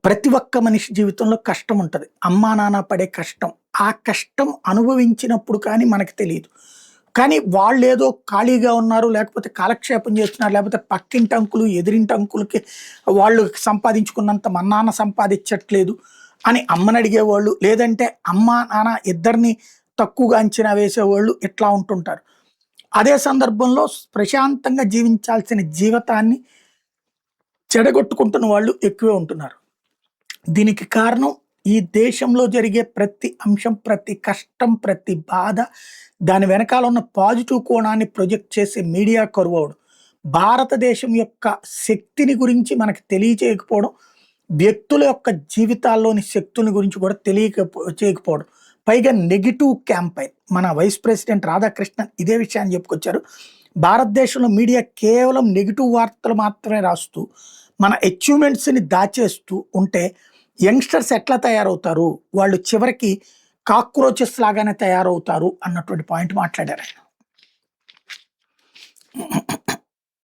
ప్రతి ఒక్క మనిషి జీవితంలో కష్టం ఉంటది. అమ్మా, నాన్న పడే కష్టం. ఆ కష్టం అనుభవించినప్పుడు కానీ మనకు తెలీదు. కానీ వాళ్ళేదో ఖాళీగా ఉన్నారు, లేకపోతే కాలక్షేపం చేస్తున్నారు, లేకపోతే పక్కింటి అంకులు, ఎదిరింటి అంకులకి వాళ్ళు సంపాదించుకున్నంత మా నాన్న సంపాదించట్లేదు అని అమ్మని అడిగేవాళ్ళు. లేదంటే అమ్మ, నాన్న ఇద్దరిని తక్కువగా అంచనా వేసేవాళ్ళు ఇట్లా ఉంటుంటారు. అదే సందర్భంలో ప్రశాంతంగా జీవించాల్సిన జీవితాన్ని చెడగొట్టుకుంటున్న వాళ్ళు ఎక్కువే ఉంటున్నారు. దీనికి కారణం ఈ దేశంలో జరిగే ప్రతి అంశం, ప్రతి కష్టం, ప్రతి బాధ, దాని వెనకాల ఉన్న పాజిటివ్ కోణాన్ని ప్రొజెక్ట్ చేసే మీడియా కరువవడం. భారతదేశం యొక్క శక్తిని గురించి మనకు తెలియజేయకపోవడం, వ్యక్తుల యొక్క జీవితాల్లోని శక్తుల గురించి కూడా చేయకపోవడం. పైగా నెగెటివ్ క్యాంపైన్. మన వైస్ ప్రెసిడెంట్ రాధాకృష్ణన్ ఇదే విషయాన్ని చెప్పుకొచ్చారు. భారతదేశంలో మీడియా కేవలం నెగెటివ్ వార్తలు మాత్రమే రాస్తూ, మన అచీవ్‌మెంట్స్‌ని దాచేస్తూ ఉంటే యంగ్‌స్టర్స్ ఎట్లా తయారవుతారు? వాళ్ళు చివరికి కాక్రోచెస్ లాగానే తయారవుతారు అన్నటువంటి పాయింట్ మాట్లాడారాయన.